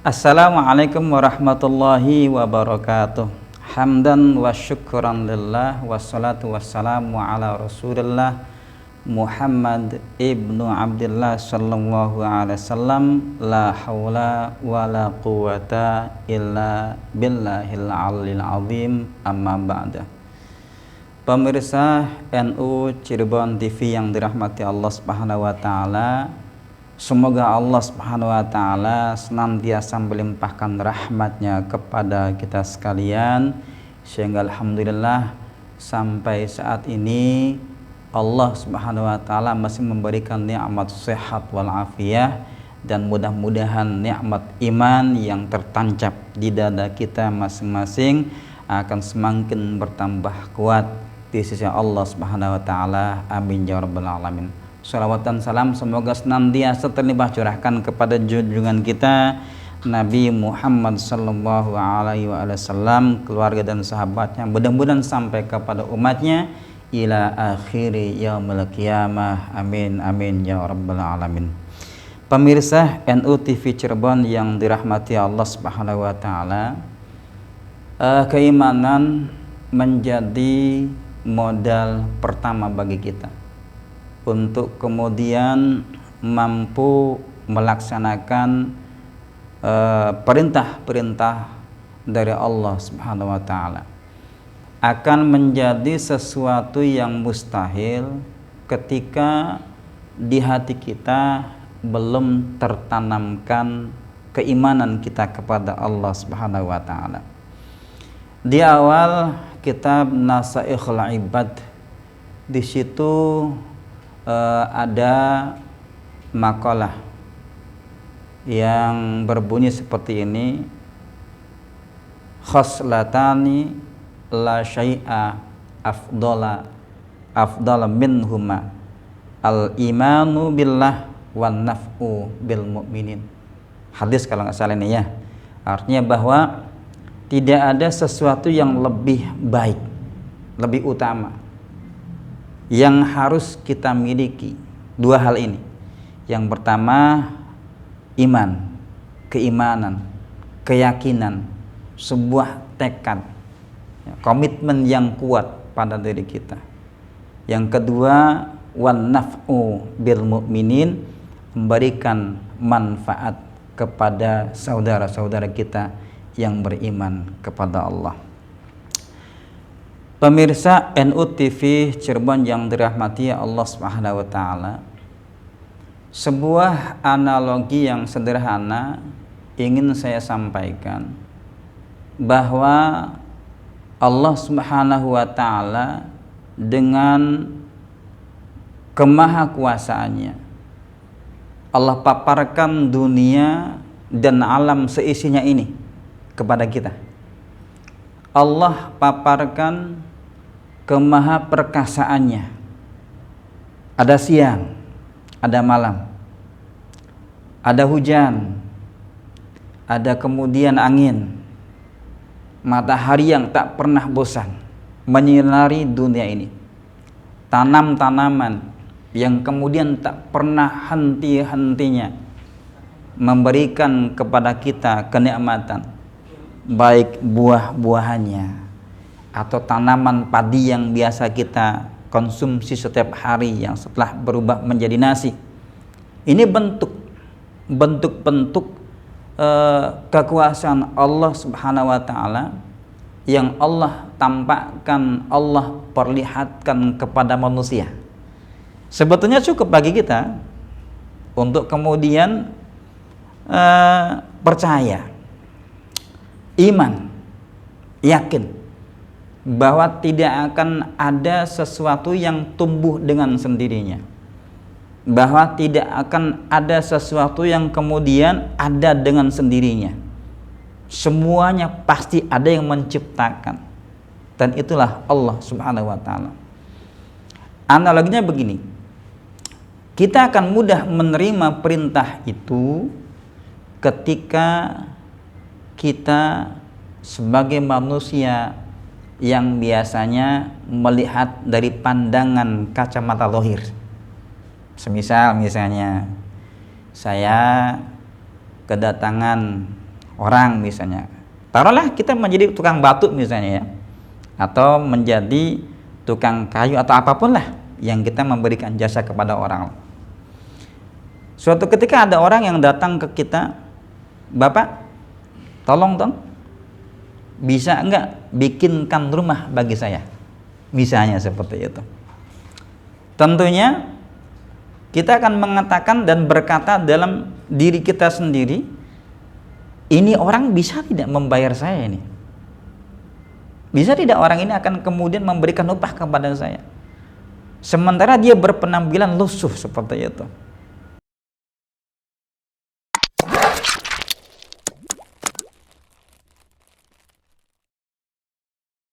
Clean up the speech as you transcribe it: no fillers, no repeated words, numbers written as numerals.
Assalamualaikum warahmatullahi wabarakatuh. Hamdan wa syukran lillah, wassalatu wassalamu ala rasulillah Muhammad ibnu Abdillah sallallahu alaihi wasallam. La hawla wa la quwata illa billahil aliyil azim, amma ba'da. Pemirsa NU Cirebon TV yang dirahmati Allah Subhanahu wa taala, semoga Allah Subhanahu wa taala senantiasa melimpahkan rahmatnya kepada kita sekalian, sehingga alhamdulillah sampai saat ini Allah Subhanahu wa taala masih memberikan nikmat sehat wal afiyah, dan mudah-mudahan nikmat iman yang tertancap di dada kita masing-masing akan semakin bertambah kuat di sisi Allah Subhanahu wa taala. Amin ya rabbal alamin. Salawat dan salam semoga senantiasa terlimpah curahkan kepada junjungan kita Nabi Muhammad sallallahu alaihi wasallam, keluarga dan sahabatnya, mudah-mudahan sampai kepada umatnya ila akhiri yaumil qiyamah. Amin amin ya rabbal alamin. Pemirsa NU TV Cirebon yang dirahmati Allah Subhanahu wa taala, keimanan menjadi modal pertama bagi kita untuk kemudian mampu melaksanakan perintah-perintah dari Allah Subhanahu wa taala. Akan menjadi sesuatu yang mustahil ketika di hati kita belum tertanamkan keimanan kita kepada Allah Subhanahu wa taala. Di awal kitab Nasaikhul Ibad, di situ ada makalah yang berbunyi seperti ini: khoslatani la syai'a afdala minhuma al imanu billah wan naf'u bil mu'minin. Hadis kalau nggak salah ini ya. Artinya bahwa tidak ada sesuatu yang lebih baik, lebih utama yang harus kita miliki. Dua hal ini. Yang pertama iman, keimanan, keyakinan, sebuah tekad, komitmen yang kuat pada diri kita. Yang kedua wan naf'u bil mu'minin, memberikan manfaat kepada saudara-saudara kita yang beriman kepada Allah. Pemirsa NU TV Cirebon yang dirahmati Allah Subhanahu wa taala, sebuah analogi yang sederhana ingin saya sampaikan, bahwa Allah Subhanahu wa taala dengan kemahakuasaannya Allah paparkan dunia dan alam seisinya ini kepada kita. Allah paparkan kemahaperkasaannya. Ada siang, ada malam, ada hujan, ada kemudian angin, matahari yang tak pernah bosan menyinari dunia ini, tanam-tanaman yang kemudian tak pernah henti-hentinya memberikan kepada kita kenikmatan, baik buah-buahannya atau tanaman padi yang biasa kita konsumsi setiap hari yang setelah berubah menjadi nasi. Ini bentuk-bentuk kekuasaan Allah Subhanahu wa taala yang Allah tampakkan, Allah perlihatkan kepada manusia. Sebetulnya cukup bagi kita untuk kemudian percaya, iman, yakin bahwa tidak akan ada sesuatu yang tumbuh dengan sendirinya, bahwa tidak akan ada sesuatu yang kemudian ada dengan sendirinya. Semuanya pasti ada yang menciptakan, dan itulah Allah Subhanahu wa taala. Analoginya begini, kita akan mudah menerima perintah itu ketika kita sebagai manusia yang biasanya melihat dari pandangan kacamata lohir. Misalnya saya kedatangan orang misalnya, taruhlah kita menjadi tukang batu misalnya ya, atau menjadi tukang kayu atau apapun lah yang kita memberikan jasa kepada orang. Suatu ketika ada orang yang datang ke kita, Bapak tolong dong, bisa enggak bikinkan rumah bagi saya, misalnya seperti itu. Tentunya kita akan mengatakan dan berkata dalam diri kita sendiri, ini orang bisa tidak membayar saya ini? Bisa tidak orang ini akan kemudian memberikan upah kepada saya? Sementara dia berpenampilan lusuh seperti itu.